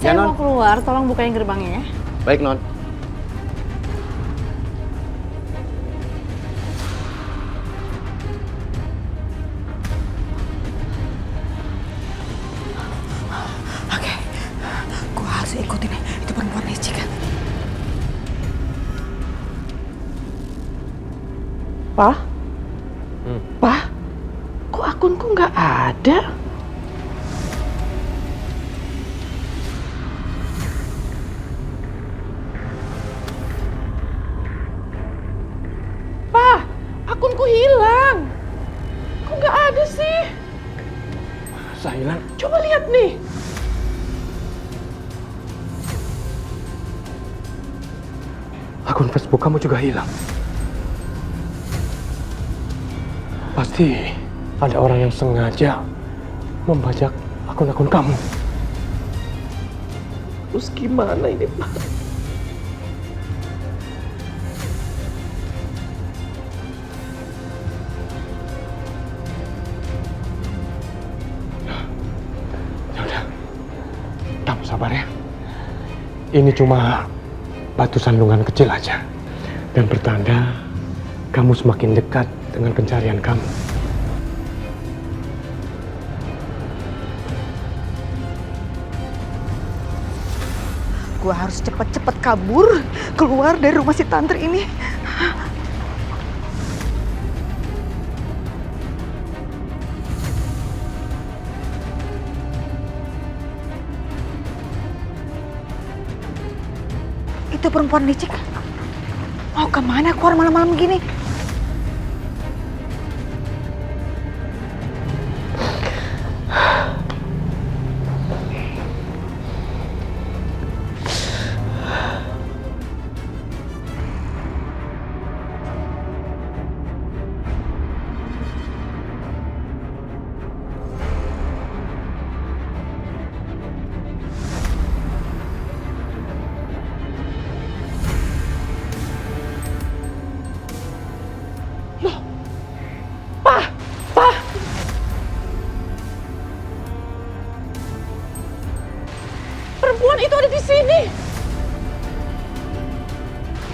Saya Non. mau keluar, tolong bukain gerbangnya ya. Baik, Non. Oke, gua harus ikutin nih. Itu perempuan licik kan? Pak? Pak? Kok akunku nggak ada? Pak, akunku hilang. Kok nggak ada sih? Saya hilang. Coba lihat nih. Akun Facebook kamu juga hilang. Pasti ada orang yang sengaja membajak akun-akun kamu. Terus gimana ini, Pak? Ya udah, kamu sabar ya. Ini cuma batu sandungan kecil aja, dan pertanda kamu semakin dekat dengan pencarian kamu. Gua harus cepet-cepet kabur keluar dari rumah si tantri ini. Itu perempuan licik. Mau kemana keluar malam-malam gini? Perempuan itu ada di sini.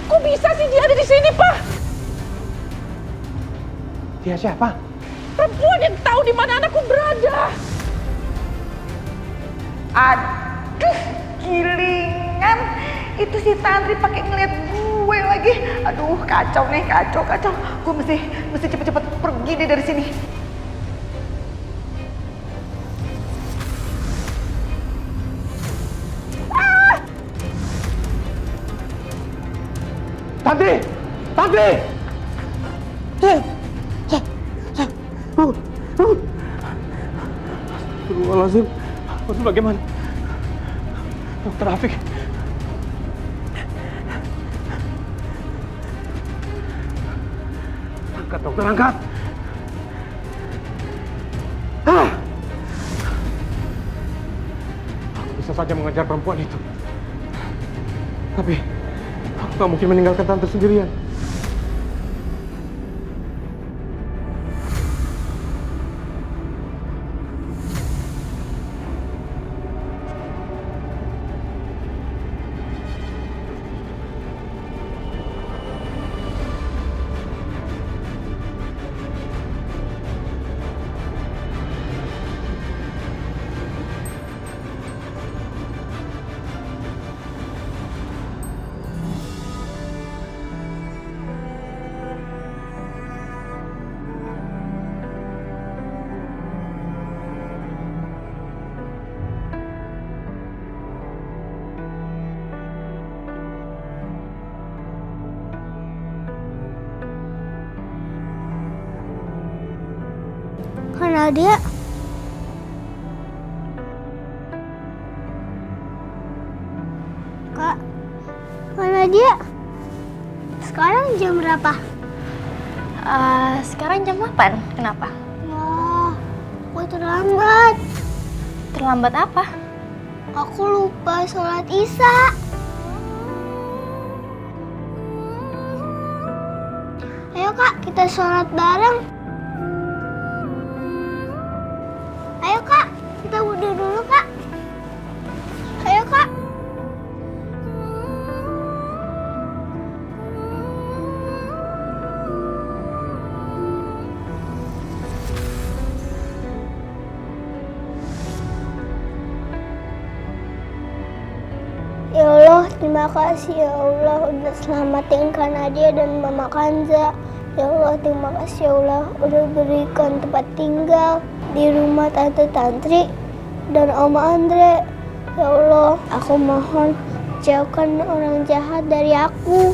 Kok bisa sih dia ada di sini, Pak? Dia siapa? Perempuan yang tahu di mana anakku berada. Aduh, gilingan. Itu si tantri pakai ngeliat gue lagi. Aduh, kacau nih, kacau. Gue mesti cepet-cepet pergi deh dari sini. Tantri! Tantri! Astagfirullahaladzim. Terus bagaimana? Dokter Afik. Angkat, dokter, angkat. Aku bisa saja mengejar perempuan itu. Tapi aku gak mungkin meninggalkan tante sendirian. Mana dia? Kak, mana dia? Sekarang jam berapa? Sekarang jam 8. Kenapa? Ya, aku terlambat. Terlambat apa? Aku lupa sholat Isya. Ayo Kak, kita sholat bareng. Ayo Kak, kita wudhu dulu Kak. Ayo Kak. Terima kasih ya Allah udah selamatin Kak Nadia dan Mama Kanza. Ya Allah, terima kasih ya Allah udah berikan tempat tinggal di rumah Tante Tantri dan Om Andre. Ya Allah, aku mohon jauhkan orang jahat dari aku.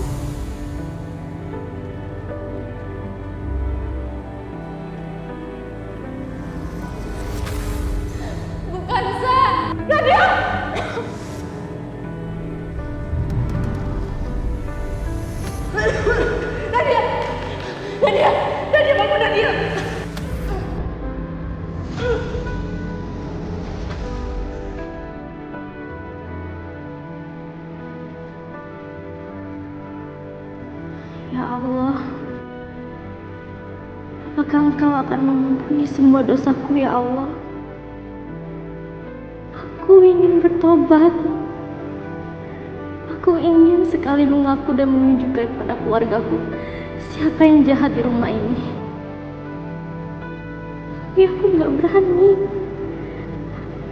Nadia bangun Nadia. Ya Allah, apakah Engkau akan mengampuni semua dosaku ya Allah? Aku ingin bertobat. Aku ingin sekali mengaku dan menunjukkan kepada keluargaku siapa yang jahat di rumah ini. Tapi aku nggak berani.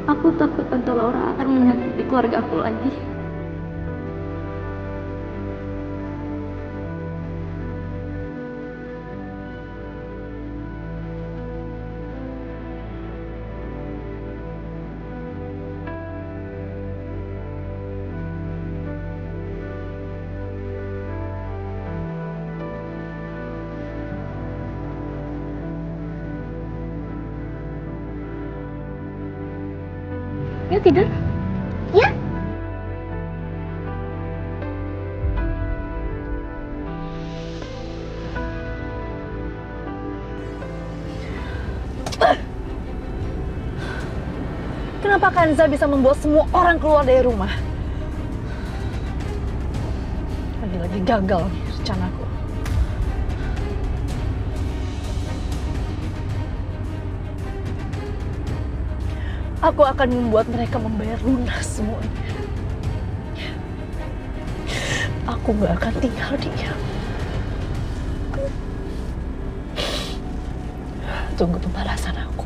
Aku takut Tante Laura akan menyakiti keluargaku lagi. Ya tidak? Ya, Kenapa Kanza bisa membuat semua orang keluar dari rumah? Lagi gagal nih rencanaku. Aku akan membuat mereka membayar lunas semuanya. Aku gak akan tinggal diam. Tunggu pembalasan aku.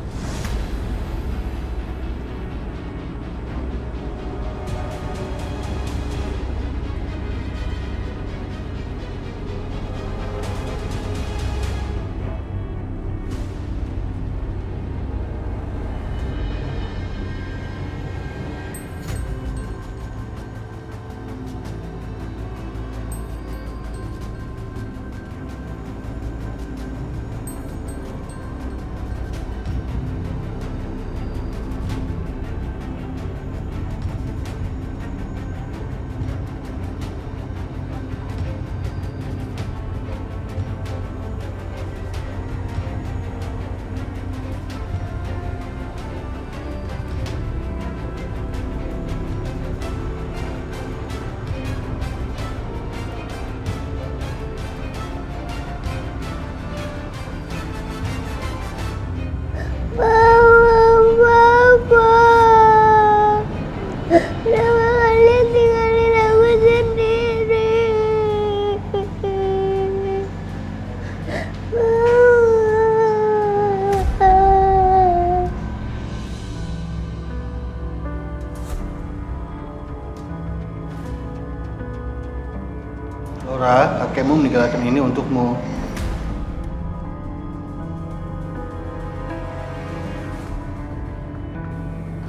Laura, kakekmu meninggalkan ini untukmu.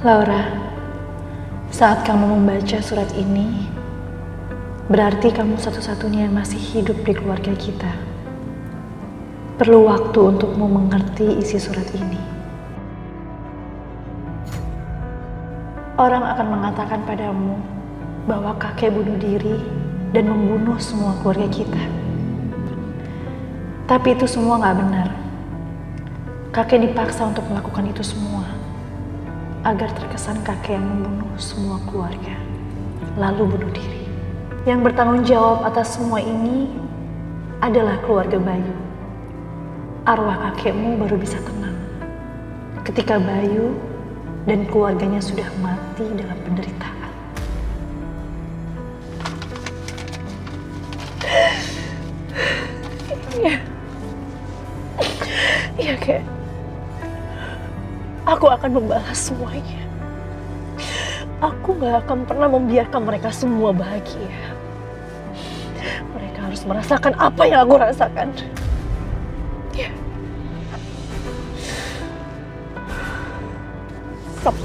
Laura, saat kamu membaca surat ini, berarti kamu satu-satunya yang masih hidup di keluarga kita. Perlu waktu untukmu mengerti isi surat ini. Orang akan mengatakan padamu bahwa kakek bunuh diri dan membunuh semua keluarga kita. Tapi itu semua gak benar. Kakek dipaksa untuk melakukan itu semua agar terkesan kakek yang membunuh semua keluarga, lalu bunuh diri. Yang bertanggung jawab atas semua ini adalah keluarga Bayu. Arwah kakekmu baru bisa tenang ketika Bayu dan keluarganya sudah mati dalam penderitaan. Iya, Kek. Aku akan membalas semuanya. Aku gak akan pernah membiarkan mereka semua bahagia. Mereka harus merasakan apa yang aku rasakan. Ya. Stop.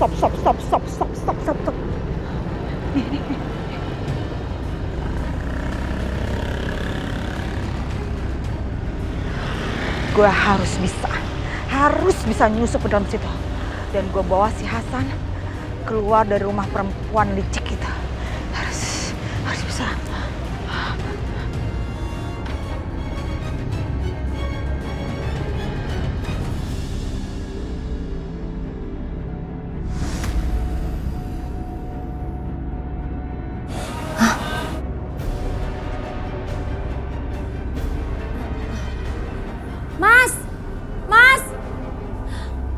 Gue harus bisa nyusup ke dalam situ. Dan gue bawa si Hasan keluar dari rumah perempuan licik itu. Harus bisa.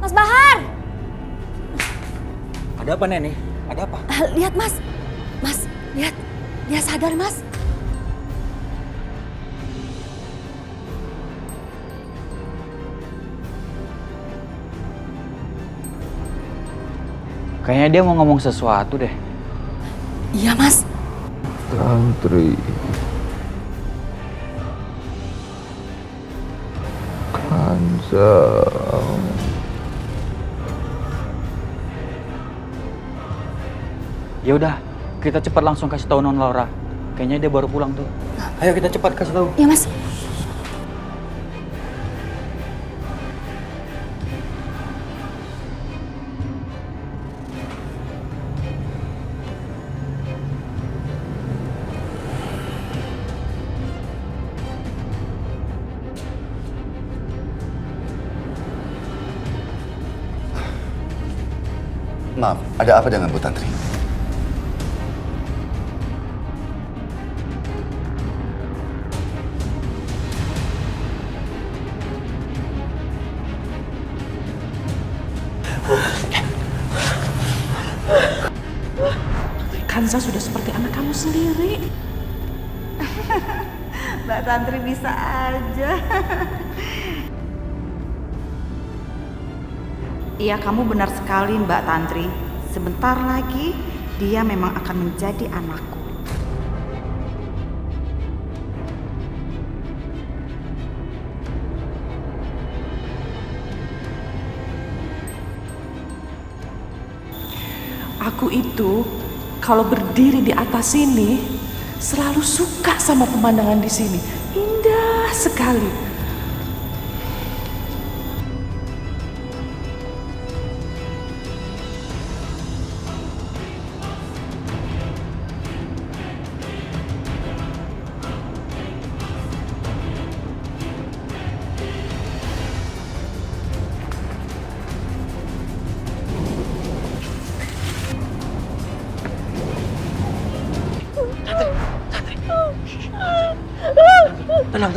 Mas Bahar! Ada apa, Nenek? Ada apa? Lihat, Mas. Mas, lihat. Dia sadar, Mas. Kayaknya dia mau ngomong sesuatu deh. Iya, Mas. Tantri. Kanza. Ya udah, kita cepat langsung kasih tahu Non Laura. Kayaknya dia baru pulang tuh. Ayo kita cepat kasih tahu. Iya, Mas. Maaf, ada apa dengan Bu Tantri? Kanza sudah seperti anak kamu sendiri. Mbak Tantri bisa aja. Iya, kamu benar sekali Mbak Tantri. Sebentar lagi dia memang akan menjadi anakku. Aku itu kalau berdiri di atas sini selalu suka sama pemandangan di sini. Indah sekali. Tenang.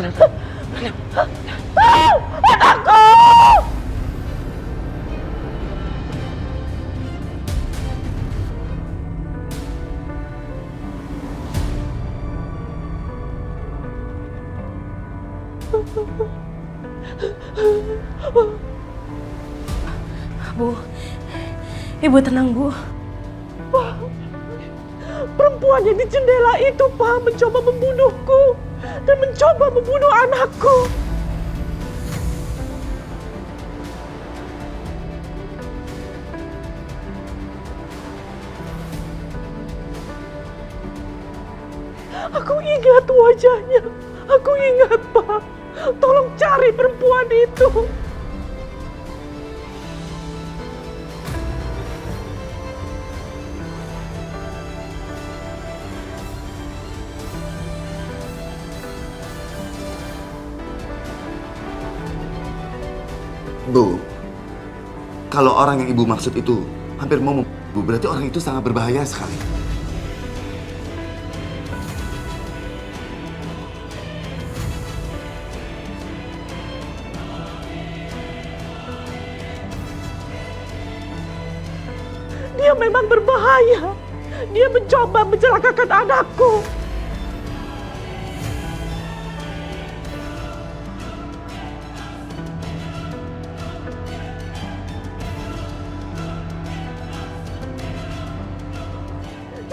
Bu, Ibu tenang, Bu. Perempuan yang di jendela itu, Pak, mencoba membunuhku dan mencoba membunuh anakku. Aku ingat wajahnya. Aku ingat, Pak. Tolong cari perempuan itu. Bu, kalau orang yang Ibu maksud itu hampir mau membunuh, berarti orang itu sangat berbahaya sekali. Dia memang berbahaya. Dia mencoba mencelakakan anakku.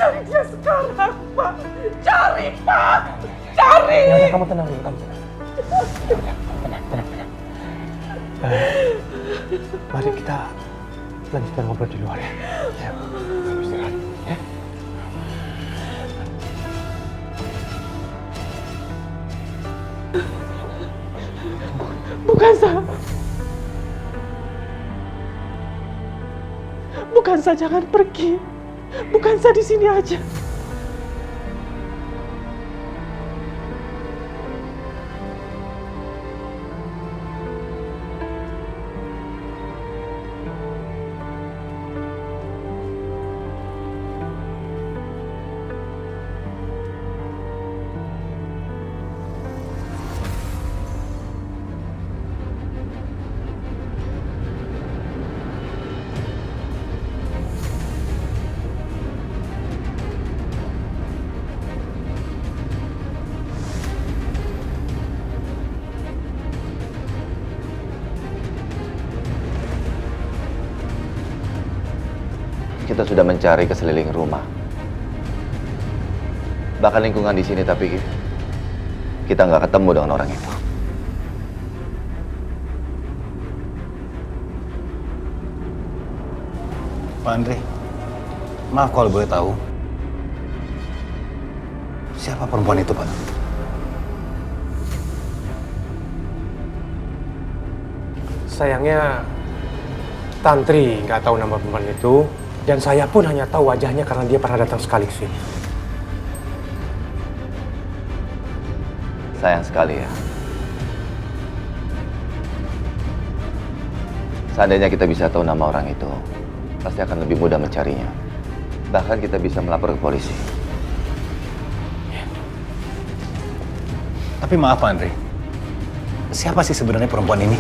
cari dia sekarang, Pak. Cari, Pak. Cari. Ya udah, kamu tenang dulu, kamu tenang. Ya udah, tenang. Mari kita lanjutkan ngobrol di luar ya. Ya, kamu istirahat ya. Bukansa jangan pergi. Bukansa di sini aja. Kita sudah mencari ke sekeliling rumah, bahkan lingkungan di sini, tapi kita nggak ketemu dengan orang itu. Pak Andri, maaf kalau boleh tahu, siapa perempuan itu, Pak? Sayangnya Tantri nggak tahu nama perempuan itu, dan saya pun hanya tahu wajahnya karena dia pernah datang sekali ke sini. Sayang sekali ya. Seandainya kita bisa tahu nama orang itu, pasti akan lebih mudah mencarinya. Bahkan kita bisa melapor ke polisi. Tapi maaf, Pak Andri. Siapa sih sebenarnya perempuan ini?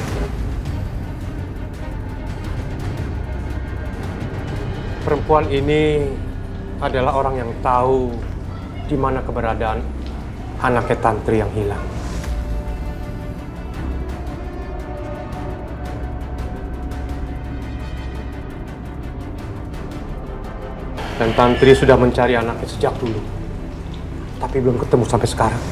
Perempuan ini adalah orang yang tahu di mana keberadaan anaknya Tantri yang hilang. Dan Tantri sudah mencari anaknya sejak dulu, tapi belum ketemu sampai sekarang.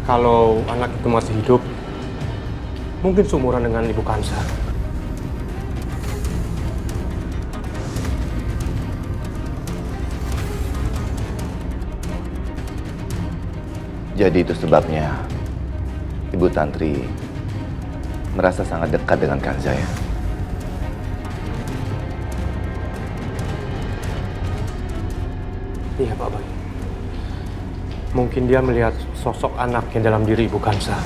Kalau anak itu masih hidup, mungkin seumuran dengan Ibu Kansa. Jadi itu sebabnya Ibu Tantri merasa sangat dekat dengan Kanza ya? Iya, Pak Bayu. Mungkin dia melihat sosok anaknya dalam diri Ibu Kansa.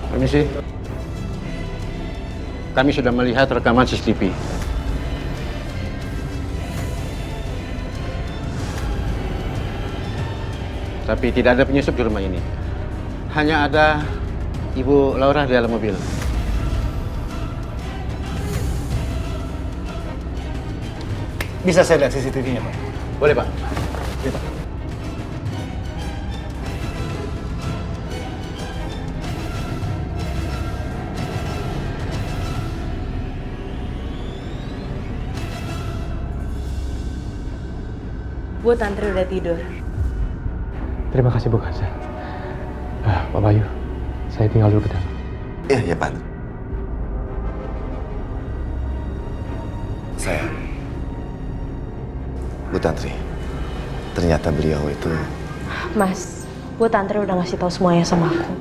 Permisi. Kami sudah melihat rekaman CCTV. Tapi tidak ada penyusup di rumah ini. Hanya ada Ibu Laura di dalam mobil. Bisa saya lihat CCTV-nya, Pak? Boleh, Pak. Iya, Pak. Bu, Tantri udah tidur. Terima kasih, Bu Kansa. Pak Bayu, saya tinggal dulu ke dalam. Iya, Pak. Sayang. Bu Tantri, ternyata beliau itu... Mas, Bu Tantri udah ngasih tahu semuanya sama aku.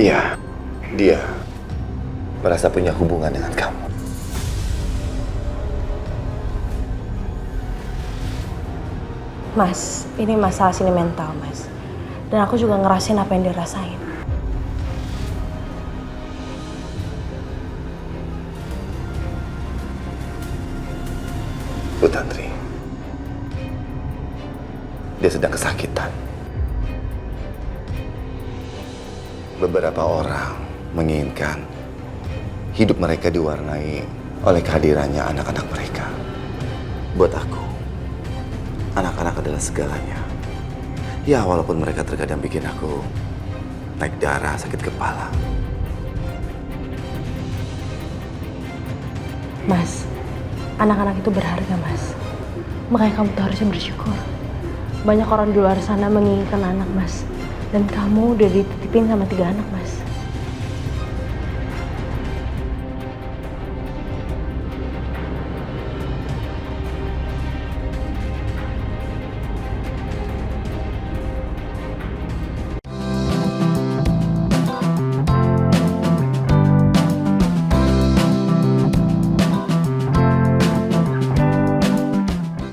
Iya, dia merasa punya hubungan dengan kamu. Mas, ini masalah sentimental, Mas. Dan aku juga ngerasain apa yang dirasain. Bu Tantri, dia sedang kesakitan. Beberapa orang menginginkan hidup mereka diwarnai oleh kehadirannya anak-anak mereka. Buat aku, anak-anak adalah segalanya. Ya, walaupun mereka terkadang bikin aku naik darah, sakit kepala. Mas, anak-anak itu berharga, Mas. Makanya kamu tuh harusnya bersyukur. Banyak orang di luar sana menginginkan anak, Mas. Dan kamu udah dititipin sama 3 anak, Mas.